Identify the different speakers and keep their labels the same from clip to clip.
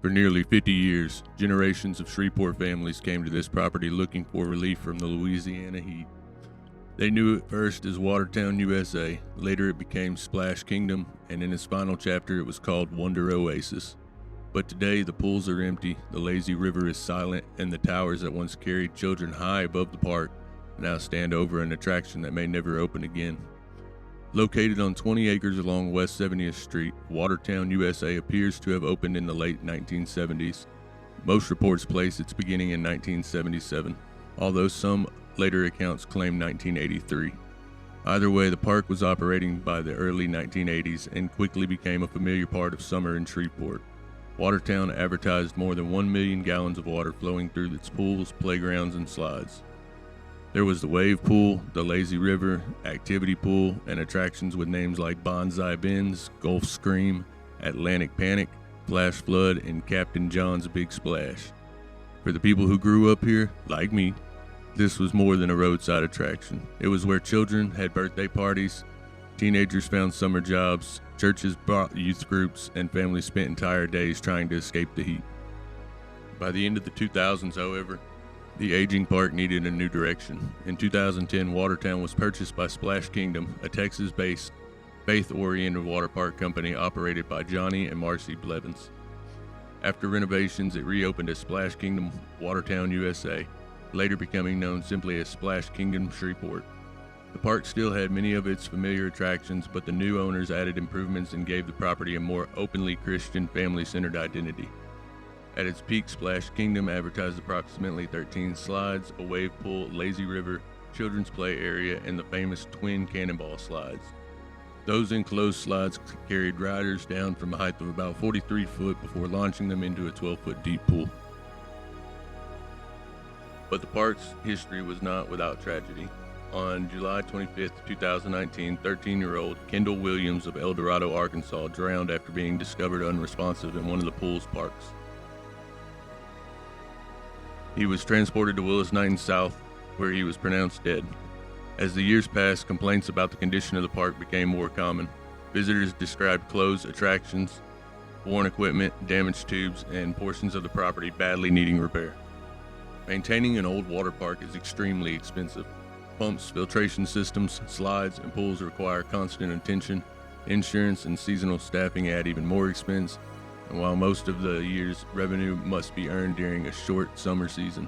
Speaker 1: For nearly 50 years, generations of Shreveport families came to this property looking for relief from the Louisiana heat. They knew it first as Watertown, USA. Later it became Splash Kingdom, and in its final chapter it was called Wonder Oasis. But today the pools are empty, the lazy river is silent, and the towers that once carried children high above the park now stand over an attraction that may never open again. Located on 20 acres along West 70th Street, Watertown, USA appears to have opened in the late 1970s. Most reports place its beginning in 1977, although some later accounts claim 1983. Either way, the park was operating by the early 1980s and quickly became a familiar part of summer in Shreveport. Watertown advertised more than 1 million gallons of water flowing through its pools, playgrounds, and slides. There was the wave pool, the lazy river, activity pool, and attractions with names like Bonsai Bends, Gulf Scream, Atlantic Panic, Flash Flood, and Captain John's Big Splash. For the people who grew up here, like me, this was more than a roadside attraction. It was where children had birthday parties, teenagers found summer jobs, churches brought youth groups, and families spent entire days trying to escape the heat. By the end of the 2000s, however, the aging park needed a new direction. In 2010, Watertown was purchased by Splash Kingdom, a Texas-based, faith-oriented water park company operated by Johnny and Marcy Blevins. After renovations, it reopened as Splash Kingdom Watertown, USA, later becoming known simply as Splash Kingdom Shreveport. The park still had many of its familiar attractions, but the new owners added improvements and gave the property a more openly Christian, family-centered identity. At its peak, Splash Kingdom advertised approximately 13 slides, a wave pool, lazy river, children's play area, and the famous twin cannonball slides. Those enclosed slides carried riders down from a height of about 43 foot before launching them into a 12-foot deep pool. But the park's history was not without tragedy. On July 25, 2019, 13-year-old Kendall Williams of El Dorado, Arkansas, drowned after being discovered unresponsive in one of the pool's parks. He was transported to Willis-Knighton South, where he was pronounced dead. As the years passed, complaints about the condition of the park became more common. Visitors described closed attractions, worn equipment, damaged tubes, and portions of the property badly needing repair. Maintaining an old water park is extremely expensive. Pumps, filtration systems, slides, and pools require constant attention. Insurance and seasonal staffing add even more expense. And while most of the year's revenue must be earned during a short summer season.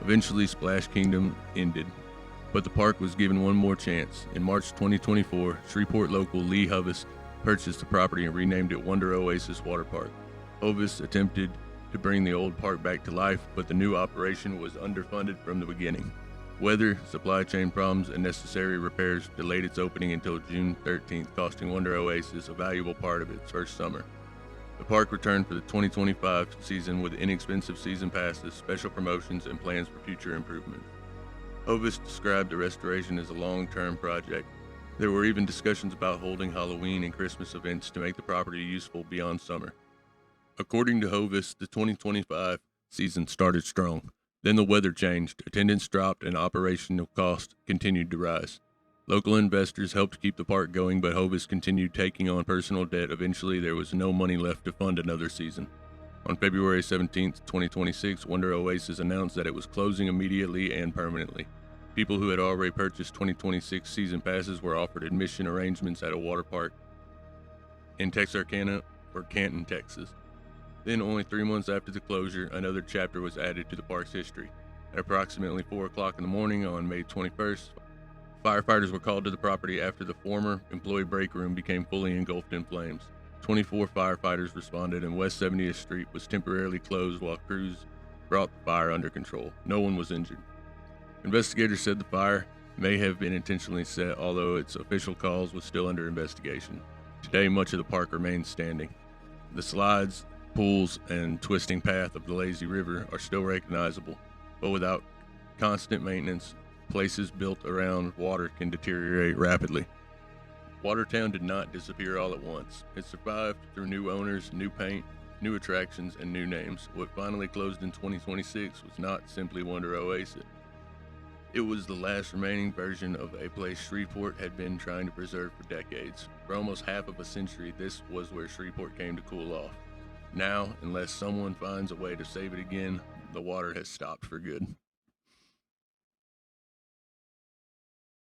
Speaker 1: Eventually, Splash Kingdom ended, but the park was given one more chance. In March 2024, Shreveport local Lee Hovis purchased the property and renamed it Wonder Oasis Water Park. Hovis attempted to bring the old park back to life, but the new operation was underfunded from the beginning. Weather, supply chain problems, and necessary repairs delayed its opening until June 13th, costing Wonder Oasis a valuable part of its first summer. The park returned for the 2025 season with inexpensive season passes, special promotions, and plans for future improvements. Hovis described the restoration as a long-term project. There were even discussions about holding Halloween and Christmas events to make the property useful beyond summer. According to Hovis, the 2025 season started strong. Then the weather changed, attendance dropped, and operational costs continued to rise. Local investors helped keep the park going, but Hovis continued taking on personal debt. Eventually, there was no money left to fund another season. On February 17, 2026, Wonder Oasis announced that it was closing immediately and permanently. People who had already purchased 2026 season passes were offered admission arrangements at a water park in Texarkana or Canton, Texas. Then, only 3 months after the closure, another chapter was added to the park's history. At approximately 4 o'clock in the morning on May 21st, firefighters were called to the property after the former employee break room became fully engulfed in flames. 24 firefighters responded, and West 70th Street was temporarily closed while crews brought the fire under control. No one was injured. Investigators said the fire may have been intentionally set, although its official cause was still under investigation. Today, much of the park remains standing. The slides, pools, and twisting path of the lazy river are still recognizable, but without constant maintenance, places built around water can deteriorate rapidly. Watertown did not disappear all at once. It survived through new owners, new paint, new attractions, and new names. What finally closed in 2026 was not simply Wonder Oasis. It was the last remaining version of a place Shreveport had been trying to preserve for decades. For almost half of a century, this was where Shreveport came to cool off. Now, unless someone finds a way to save it again, the water has stopped for good.